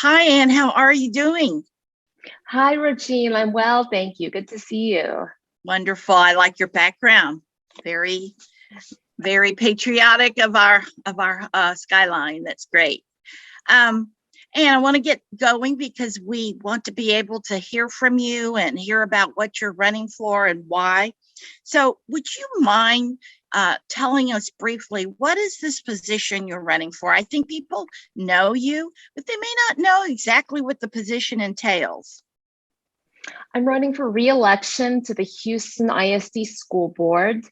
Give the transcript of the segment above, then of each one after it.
Hi, Anne. How are you doing? Hi, Rogene. I'm well, thank you. Good to see you. Wonderful. I like your background. Very, very patriotic of our skyline. That's great. Um, and I want to get going because we want to be able to hear from you and hear about what you're running for and why. So, would you mind telling us briefly what is this position you're running for? I think people know you, but they may not know exactly what the position entails. I'm running for re-election to the Houston ISD School Board.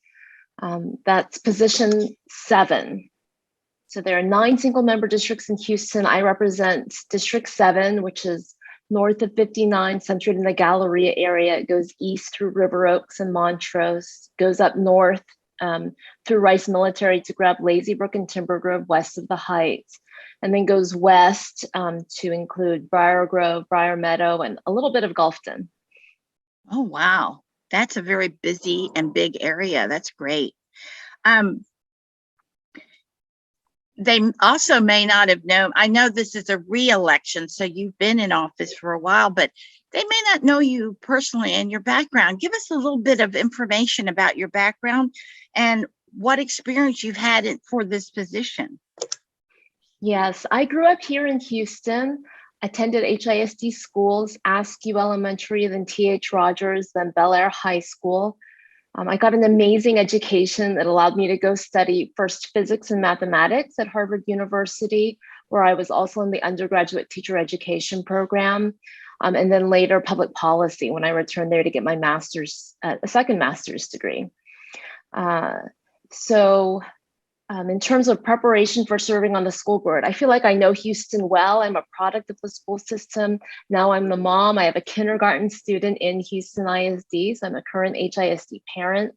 That's position 7. So there are 9 single-member districts in Houston. I represent District 7, which is north of 59, centered in the Galleria area. It goes east through River Oaks and Montrose, goes up north through Rice Military to grab Lazy Brook and Timber Grove west of the Heights, and then goes west to include Briar Grove, Briar Meadow, and a little bit of Gulfton. Oh, wow. That's a very busy and big area. That's great. They also may not have known, I know this is a re-election, so you've been in office for a while, but they may not know you personally and your background. Give us a little bit of information about your background and what experience you've had for this position. Yes, I grew up here in Houston, attended HISD schools, Askew Elementary, then T.H. Rogers, then Bel Air High School. I got an amazing education that allowed me to go study first physics and mathematics at Harvard University, where I was also in the undergraduate teacher education program, and then later public policy when I returned there to get my master's, a second master's degree. In terms of preparation for serving on the school board, I feel like I know Houston well. I'm a product of the school system. Now I'm the mom. I have a kindergarten student in Houston ISD, so I'm a current HISD parent.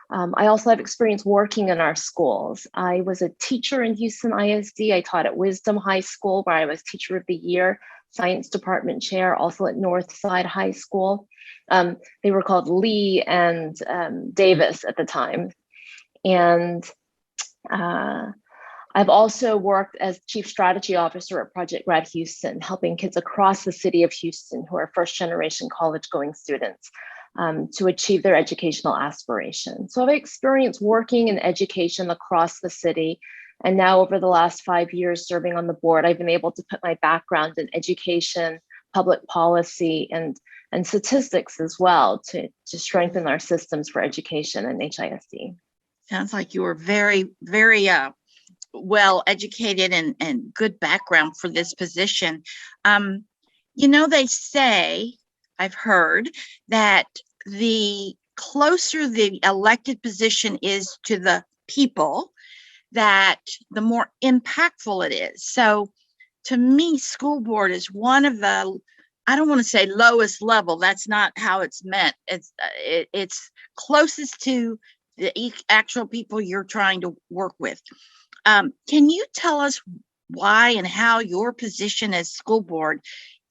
I also have experience working in our schools. I was a teacher in Houston ISD. I taught at Wisdom High School, where I was Teacher of the Year, Science Department Chair, also at Northside High School. They were called Lee and Davis at the time. And I've also worked as Chief Strategy Officer at Project Grad Houston, helping kids across the city of Houston who are first-generation college-going students to achieve their educational aspirations. So I've experienced working in education across the city, and now over the last 5 years serving on the board, I've been able to put my background in education, public policy, and statistics as well to strengthen our systems for education and HISD. Sounds like you were very, very well educated and good background for this position. They say, I've heard, that the closer the elected position is to the people, that the more impactful it is. So to me, school board is one of the, I don't want to say lowest level. That's not how it's meant. It's closest to the actual people you're trying to work with. Can you tell us why and how your position as school board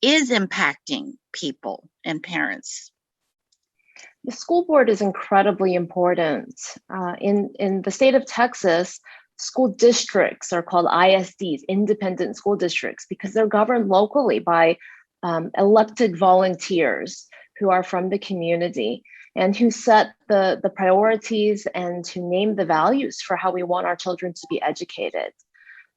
is impacting people and parents? The school board is incredibly important. In the state of Texas, school districts are called ISDs, independent school districts, because they're governed locally by elected volunteers who are from the community and who set the priorities and who name the values for how we want our children to be educated.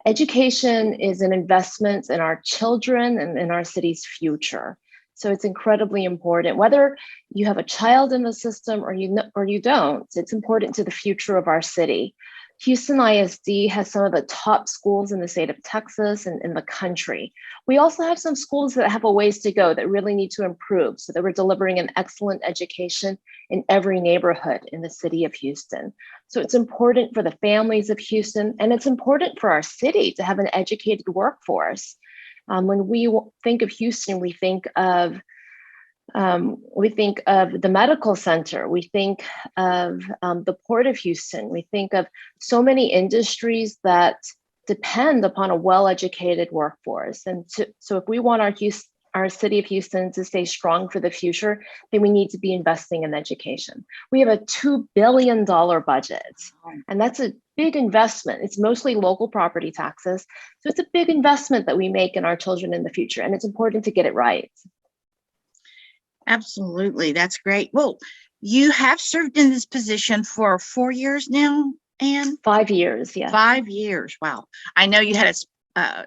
Education is an investment in our children and in our city's future. So it's incredibly important. Whether you have a child in the system or you don't, it's important to the future of our city. Houston ISD has some of the top schools in the state of Texas and in the country. We also have some schools that have a ways to go that really need to improve so that we're delivering an excellent education in every neighborhood in the city of Houston. So it's important for the families of Houston, and it's important for our city to have an educated workforce. When we think of Houston, we think of the medical center, we think of the Port of Houston, we think of so many industries that depend upon a well-educated workforce. And so if we want our our city of Houston to stay strong for the future, then we need to be investing in education. We have a $2 billion budget, and that's a big investment. It's mostly local property taxes. So it's a big investment that we make in our children in the future, and it's important to get it right. Absolutely. That's great. Well, you have served in this position for 4 years now, Anne? 5 years, yeah. 5 years. Wow. I know you had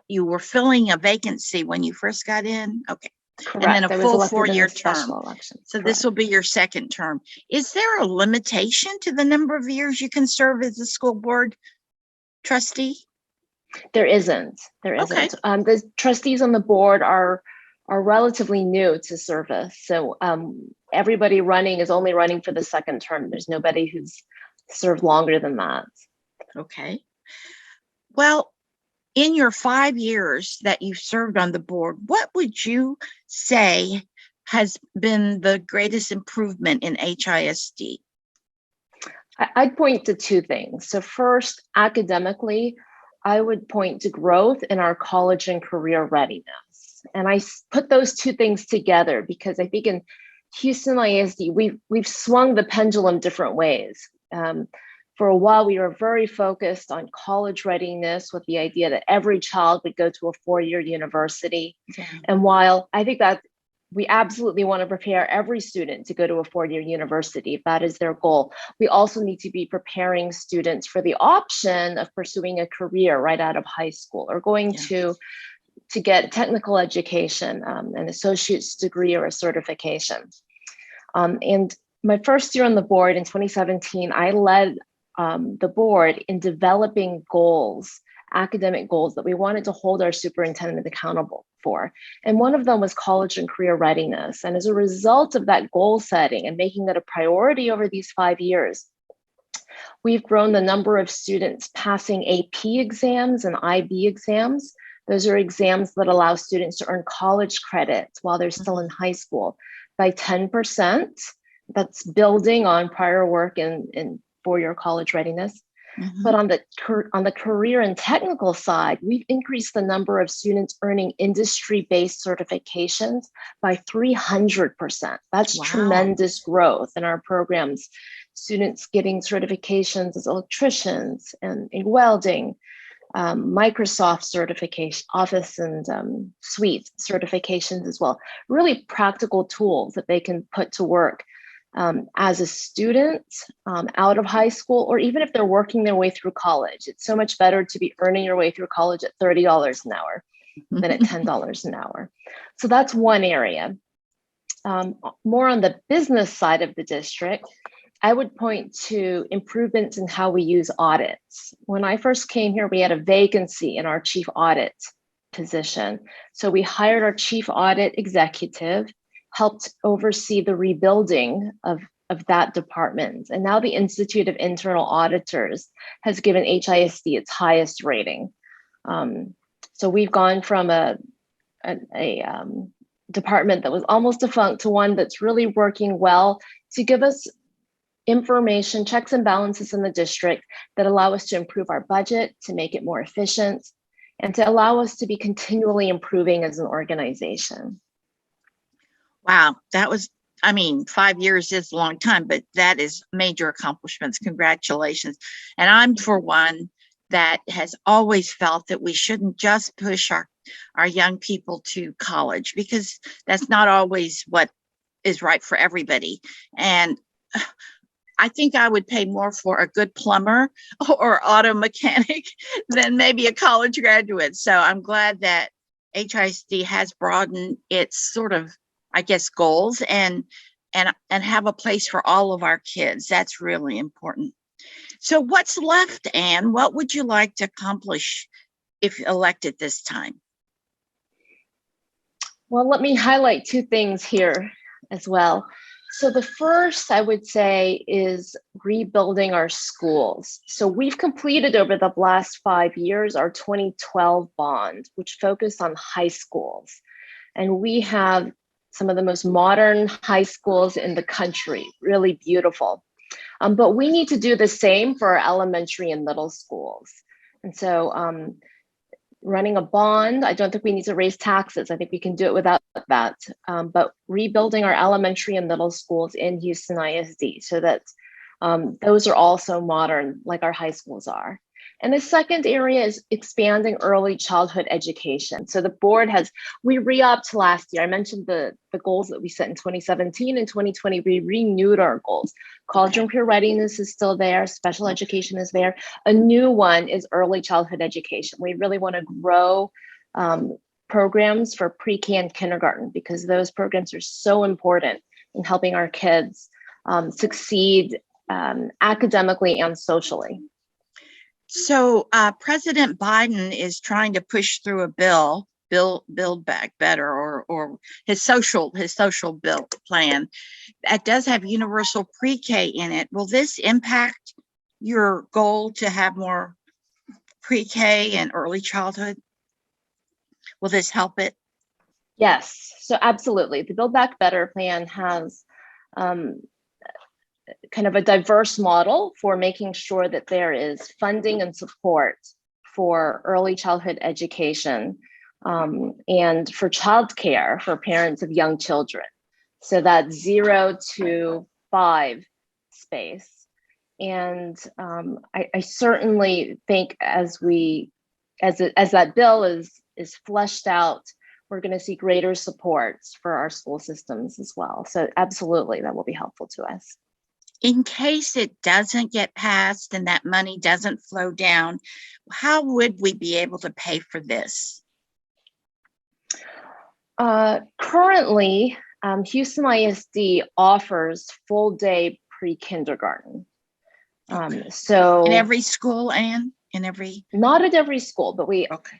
you were filling a vacancy when you first got in. Okay. Correct. And then a I was full elected in 4-year a special term. election. So Correct. this will be your second term. Is there a limitation to the number of years you can serve as a school board trustee? There isn't. There Okay. isn't. The trustees on the board are relatively new to service. So everybody running is only running for the second term. There's nobody who's served longer than that. Okay. Well, in your 5 years that you've served on the board, what would you say has been the greatest improvement in HISD? I'd point to two things. So first, academically, I would point to growth in our college and career readiness. And I put those two things together because I think in Houston ISD, we've swung the pendulum different ways. For a while, we were very focused on college readiness with the idea that every child would go to a 4-year university. Yeah. And while I think that we absolutely want to prepare every student to go to a 4-year university, if that is their goal, we also need to be preparing students for the option of pursuing a career right out of high school or going to get technical education, an associate's degree or a certification. And my first year on the board in 2017, I led the board in developing goals, academic goals that we wanted to hold our superintendent accountable for. And one of them was college and career readiness. And as a result of that goal setting and making that a priority over these 5 years, we've grown the number of students passing AP exams and IB exams. Those are exams that allow students to earn college credits while they're still in high school by 10%. That's building on prior work in 4-year college readiness. Mm-hmm. But on the career and technical side, we've increased the number of students earning industry-based certifications by 300%. That's tremendous growth in our programs. Students getting certifications as electricians and in welding, Microsoft certification, Office and Suite certifications as well. Really practical tools that they can put to work as a student out of high school, or even if they're working their way through college. It's so much better to be earning your way through college at $30 an hour than at $10 an hour. So that's one area. More on the business side of the district, I would point to improvements in how we use audits. When I first came here, we had a vacancy in our chief audit position. So we hired our chief audit executive, helped oversee the rebuilding of that department. And now the Institute of Internal Auditors has given HISD its highest rating. So we've gone from a department that was almost defunct to one that's really working well to give us information, checks and balances in the district that allow us to improve our budget, to make it more efficient, and to allow us to be continually improving as an organization. Wow, that was, 5 years is a long time, but that is major accomplishments. Congratulations. And I'm for one that has always felt that we shouldn't just push our young people to college, because that's not always what is right for everybody. And I think I would pay more for a good plumber or auto mechanic than maybe a college graduate. So I'm glad that HISD has broadened its sort of, goals and have a place for all of our kids. That's really important. So what's left, Anne? What would you like to accomplish if elected this time? Well, let me highlight two things here as well. So the first, I would say, is rebuilding our schools. So we've completed over the last 5 years our 2012 bond, which focused on high schools. And we have some of the most modern high schools in the country, really beautiful. But we need to do the same for our elementary and middle schools. And so running a bond. I don't think we need to raise taxes. I think we can do it without that. But rebuilding our elementary and middle schools in Houston ISD so that those are also modern, like our high schools are. And the second area is expanding early childhood education. So the board we re-upped last year. I mentioned the goals that we set in 2017 and 2020, we renewed our goals. College and career readiness is still there. Special education is there. A new one is early childhood education. We really want to grow programs for pre-K and kindergarten because those programs are so important in helping our kids succeed academically and socially. So President Biden is trying to push through a Build Back Better, or his social bill plan that does have universal pre-K in it. Will this impact your goal to have more pre-K and early childhood? Will this help it? Yes, so absolutely. The Build Back Better plan has kind of a diverse model for making sure that there is funding and support for early childhood education and for childcare for parents of young children. So that 0 to 5 space. And I certainly think as that bill is fleshed out, we're going to see greater supports for our school systems as well. So absolutely, that will be helpful to us. In case it doesn't get passed and that money doesn't flow down, how would we be able to pay for this? Currently, Houston ISD offers full day pre-kindergarten. So in every school, Anne? Not at every school, but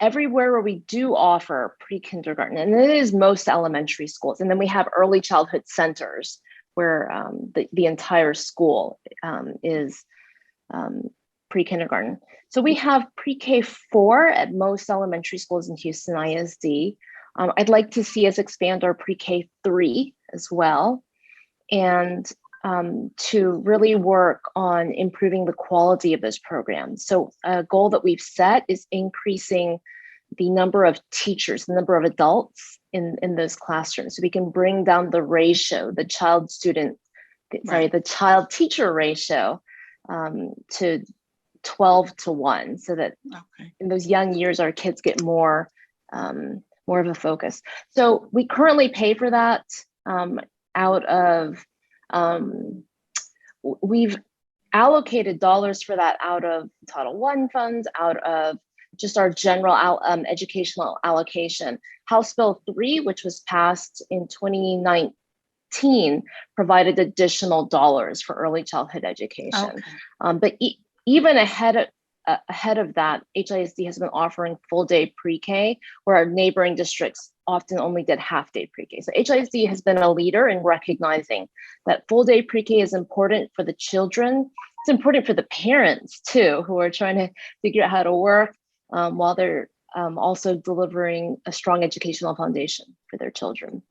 everywhere where we do offer pre-kindergarten, and it is most elementary schools. And then we have early childhood centers where the entire school is pre-kindergarten. So we have pre-K 4 at most elementary schools in Houston ISD. I'd like to see us expand our pre-K 3 as well, and to really work on improving the quality of those programs. So a goal that we've set is increasing the number of teachers, the number of adults in those classrooms. So we can bring down the ratio, the child teacher ratio to 12 to 1, so that in those young years, our kids get more of a focus. So we currently pay for that out of, we've allocated dollars for that out of Title I funds, out of just our general educational allocation. House Bill 3, which was passed in 2019, provided additional dollars for early childhood education. But even ahead of that, HISD has been offering full day pre-K, where our neighboring districts often only did half day pre-K. So HISD has been a leader in recognizing that full day pre-K is important for the children. It's important for the parents too, who are trying to figure out how to work while they're also delivering a strong educational foundation for their children.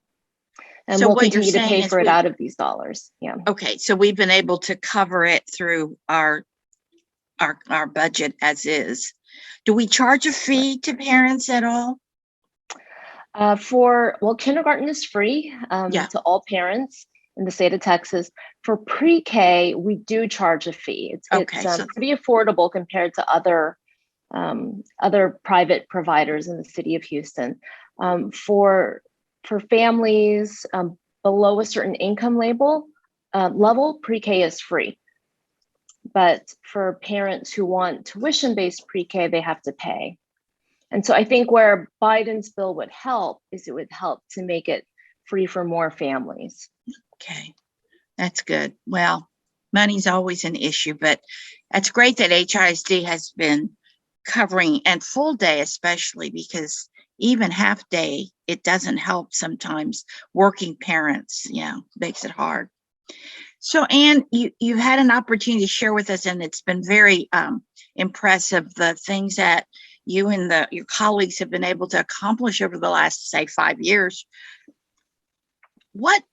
And so we'll continue to pay for it out of these dollars. Yeah. Okay, so we've been able to cover it through our budget as is. Do we charge a fee to parents at all? Kindergarten is free to all parents in the state of Texas. For pre-K, we do charge a fee. It's pretty affordable compared to other private providers in the city of Houston. For families below a certain income level, pre-K is free. But for parents who want tuition-based pre-K, they have to pay. And so I think where Biden's bill would help is it would help to make it free for more families. Okay, that's good. Well, money's always an issue, but that's great that HISD has been covering, and full day especially, because even half day, it doesn't help sometimes working parents. Makes it hard. So Anne, you've had an opportunity to share with us, and it's been very impressive, the things that you and your colleagues have been able to accomplish over the last, say, 5 years. What,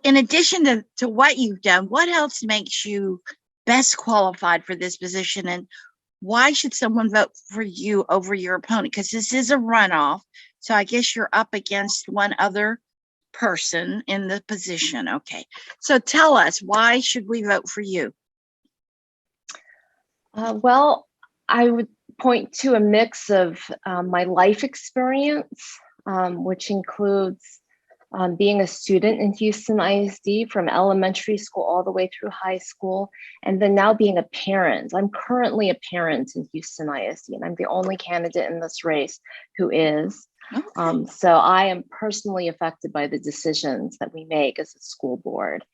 in addition to what you've done, what else makes you best qualified for this position? And why should someone vote for you over your opponent? Because this is a runoff. So I guess you're up against one other person in the position. Okay. So tell us, why should we vote for you? Well, I would point to a mix of my life experience, which includes being a student in Houston ISD from elementary school all the way through high school, and then now being a parent. I'm currently a parent in Houston ISD, and I'm the only candidate in this race who is. Okay. So I am personally affected by the decisions that we make as a school board,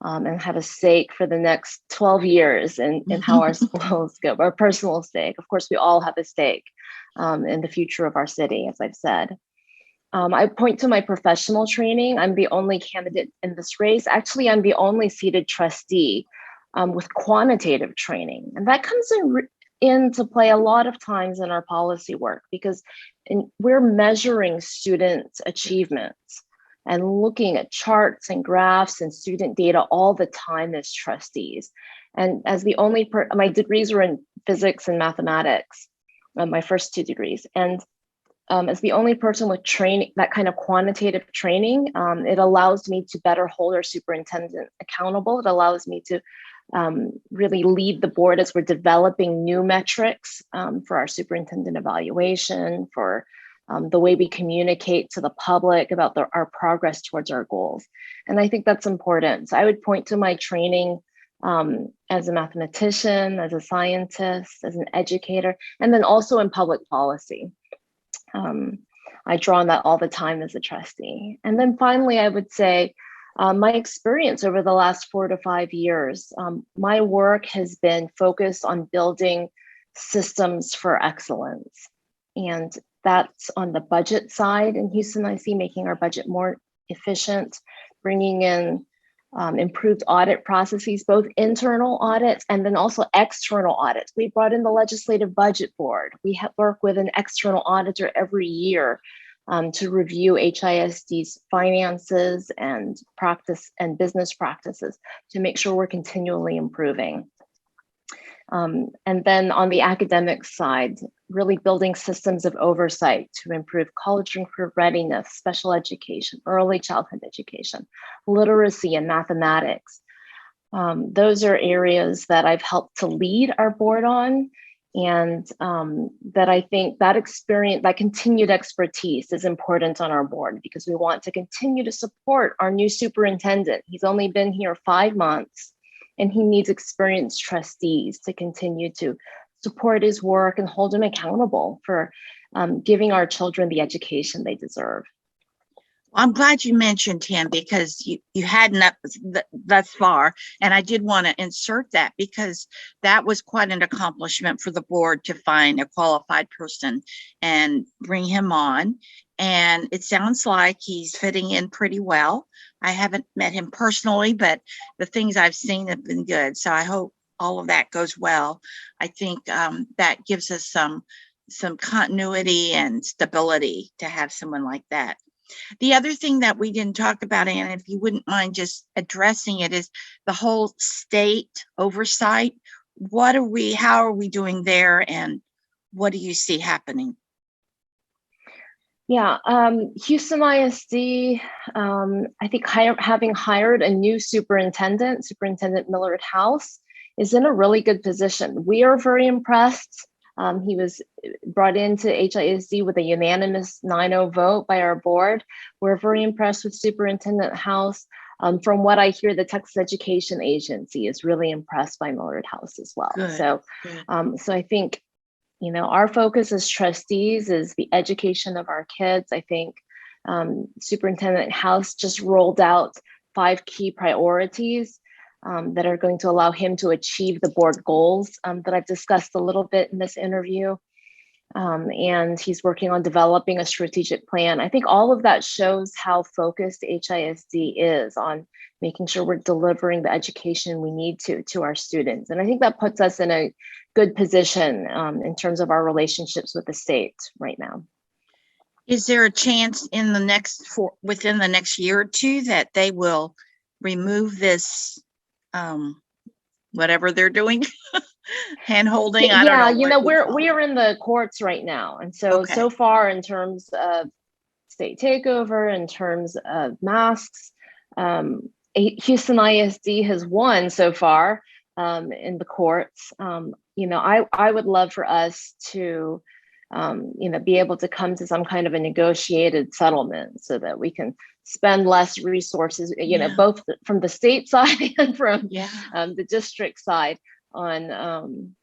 and have a stake for the next 12 years in how our schools go, our personal stake. Of course, we all have a stake in the future of our city, as I've said. I point to my professional training. I'm the only candidate in this race. Actually, I'm the only seated trustee with quantitative training. And that comes into play a lot of times in our policy work, because we're measuring students' achievements and looking at charts and graphs and student data all the time as trustees. And as the only, my degrees were in physics and mathematics, my first two degrees. And as the only person with training, that kind of quantitative training, it allows me to better hold our superintendent accountable. It allows me to really lead the board as we're developing new metrics for our superintendent evaluation, for the way we communicate to the public about our progress towards our goals. And I think that's important. So I would point to my training as a mathematician, as a scientist, as an educator, and then also in public policy. I draw on that all the time as a trustee. And then finally, I would say my experience over the last 4 to 5 years, my work has been focused on building systems for excellence. And that's on the budget side in Houston IC, making our budget more efficient, bringing in improved audit processes, both internal audits and then also external audits. We brought in the Legislative Budget Board. We work with an external auditor every year to review HISD's finances and practice and business practices to make sure we're continually improving. And then on the academic side, really building systems of oversight to improve college and career readiness, special education, early childhood education, literacy and mathematics. Those are areas that I've helped to lead our board on, and that I think that experience, that continued expertise is important on our board, because we want to continue to support our new superintendent. He's only been here 5 months, and he needs experienced trustees to continue to support his work and hold him accountable for giving our children the education they deserve. I'm glad you mentioned him, because you hadn't thus far, and I did want to insert that, because that was quite an accomplishment for the board to find a qualified person and bring him on. And it sounds like he's fitting in pretty well. I haven't met him personally, but the things I've seen have been good. So I hope all of that goes well. I think that gives us some continuity and stability to have someone like that. The other thing that we didn't talk about, Anna, if you wouldn't mind just addressing it, is the whole state oversight. How are we doing there, and what do you see happening? Yeah, Houston ISD, I think having hired a new superintendent, Superintendent Millard House, is in a really good position. We are very impressed. He was brought into HISD with a unanimous 9-0 vote by our board. We're very impressed with Superintendent House. From what I hear, the Texas Education Agency is really impressed by Millard House as well. Good. So I think, you know, our focus as trustees is the education of our kids. I think Superintendent House just rolled out 5 key priorities that are going to allow him to achieve the board goals that I've discussed a little bit in this interview. And he's working on developing a strategic plan. I think all of that shows how focused HISD is on making sure we're delivering the education we need to our students. And I think that puts us in a good position in terms of our relationships with the state right now. Is there a chance in within the next year or two that they will remove this, whatever they're doing? hand holding? I don't Yeah, know you what know, we call it. we're in the courts right now. And so Okay. so far in terms of state takeover, in terms of masks, Houston ISD has won so far in the courts. You know, I would love for us to you know, be able to come to some kind of a negotiated settlement so that we can spend less resources, you know, Yeah. both from the state side and from Yeah. the district side on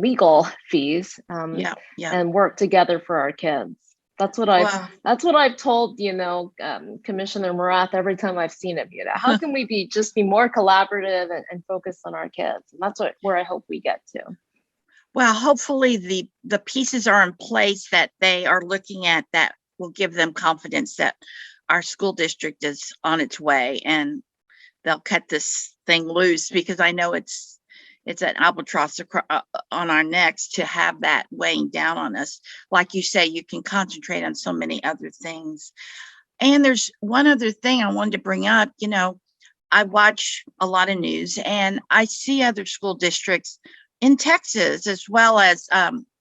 legal fees, Yeah. Yeah. and work together for our kids. Well, That's what I've told, you know, Commissioner Marath every time I've seen him. You know, how can we be more collaborative and focused on our kids? And that's where I hope we get to. well, hopefully the pieces are in place that they are looking at that will give them confidence that our school district is on its way and they'll cut this thing loose, because I know it's an albatross on our necks to have that weighing down on us. Like you say, you can concentrate on so many other things. And there's one other thing I wanted to bring up. You know, I watch a lot of news and I see other school districts in Texas as well as,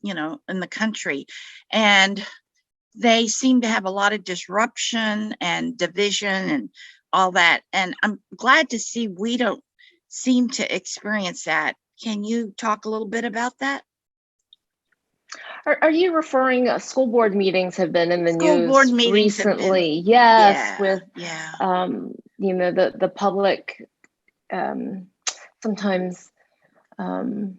you know, in the country. And they seem to have a lot of disruption and division and all that. And I'm glad to see we don't seem to experience that. Can you talk a little bit about that? Are you referring, school board meetings have been in the School board news meetings have been, recently? Yes, yeah, with, yeah. you know, the public, sometimes, um,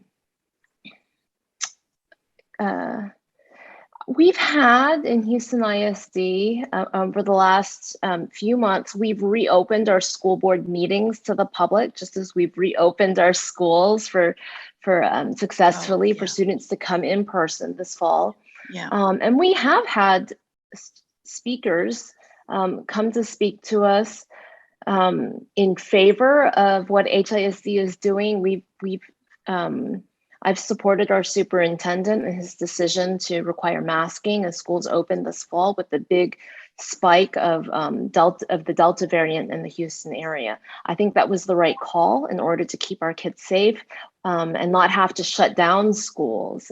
we've had in Houston ISD over the last few months, we've reopened our school board meetings to the public, just as we've reopened our schools for successfully for students to come in person this fall. Yeah. And we have had speakers come to speak to us in favor of what HISD is doing. I've supported our superintendent in his decision to require masking as schools open this fall with the big spike of the Delta variant in the Houston area. I think that was the right call in order to keep our kids safe and not have to shut down schools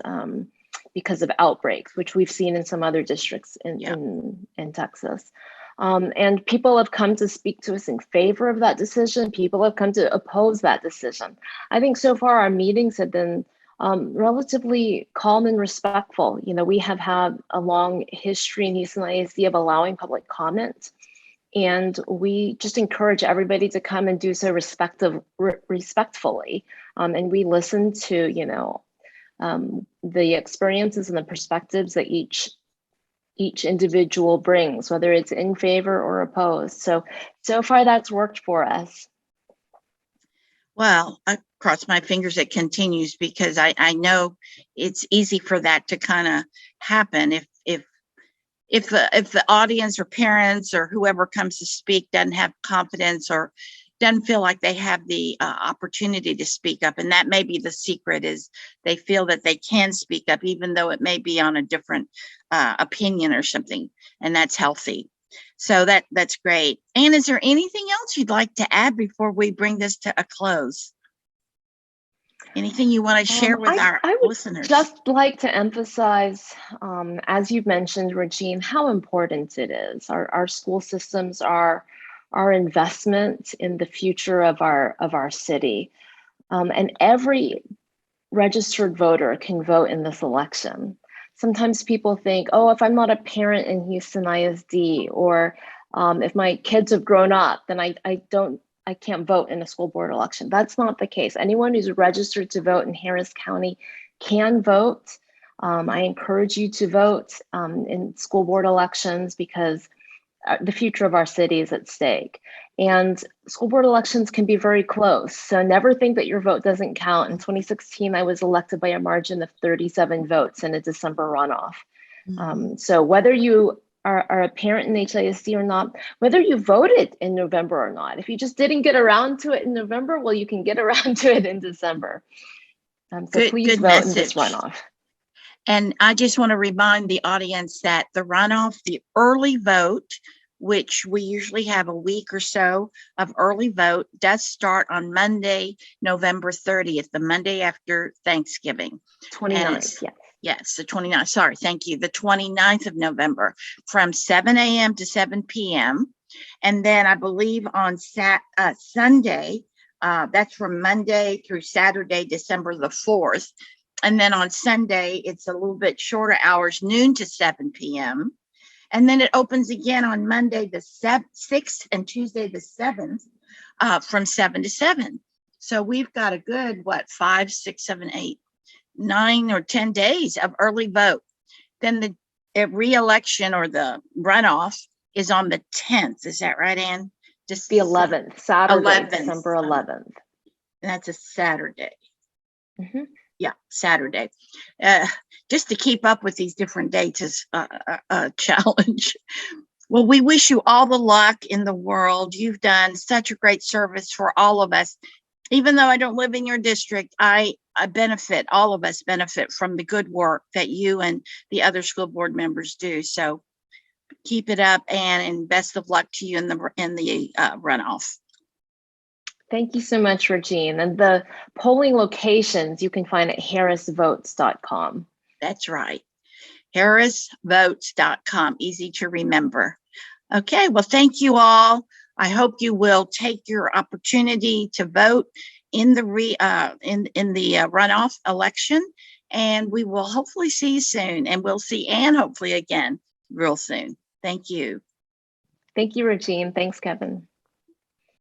because of outbreaks, which we've seen in some other districts in Texas. And people have come to speak to us in favor of that decision. People have come to oppose that decision. I think so far our meetings have been relatively calm and respectful. You know, we have had a long history in Houston ISD of allowing public comment, and we just encourage everybody to come and do so respectfully. And we listen to, you know, the experiences and the perspectives that each individual brings, whether it's in favor or opposed. So far that's worked for us. Well, I cross my fingers it continues, because I know it's easy for that to kind of happen if the audience or parents or whoever comes to speak doesn't have confidence or doesn't feel like they have the opportunity to speak up. And that may be the secret, is they feel that they can speak up, even though it may be on a different opinion or something, and that's healthy. So that's great. And is there anything else you'd like to add before we bring this to a close? Anything you want to share with our I would listeners? just like to emphasize, as you've mentioned, Rogene, how important it is. Our school systems are our investment in the future of our city. And every registered voter can vote in this election. Sometimes people think, oh, if I'm not a parent in Houston ISD, or if my kids have grown up, then I can't vote in a school board election. That's not the case. Anyone who's registered to vote in Harris County can vote. I encourage you to vote in school board elections, because the future of our city is at stake. And school board elections can be very close. So never think that your vote doesn't count. In 2016, I was elected by a margin of 37 votes in a December runoff. So whether you are a parent in HISD or not, whether you voted in November or not, if you just didn't get around to it in November, well, you can get around to it in December. So please vote in this runoff. And I just want to remind the audience that the runoff, the early vote, which we usually have a week or so of early vote, does start on Monday, November 30th, the Monday after Thanksgiving. 29th, yeah. Yes, the 29th. Sorry, thank you. The 29th of November from 7 a.m. to 7 p.m. And then I believe on Sunday, that's from Monday through Saturday, December the 4th. And then on Sunday, it's a little bit shorter hours, noon to 7 p.m. And then it opens again on Monday the 6th and Tuesday the 7th from 7 to 7. So we've got a good, 5, 6, 7, 8, 9 or 10 days of early vote. Then the re-election or the runoff is on the 10th. Is that right, Ann? Just the 11th, Saturday, 11th. December 11th. That's a Saturday. Mm-hmm. Yeah, Saturday. Just to keep up with these different dates is a challenge. Well, we wish you all the luck in the world. You've done such a great service for all of us. Even though I don't live in your district, I benefit, all of us benefit from the good work that you and the other school board members do. So keep it up, and best of luck to you in the runoff. Thank you so much, Rogene. And the polling locations you can find at harrisvotes.com. That's right. harrisvotes.com. Easy to remember. Okay, well, thank you all. I hope you will take your opportunity to vote in the runoff election, and we will hopefully see you soon, and we'll see Ann hopefully again real soon. Thank you. Thank you, Rogene. Thanks, Kevin.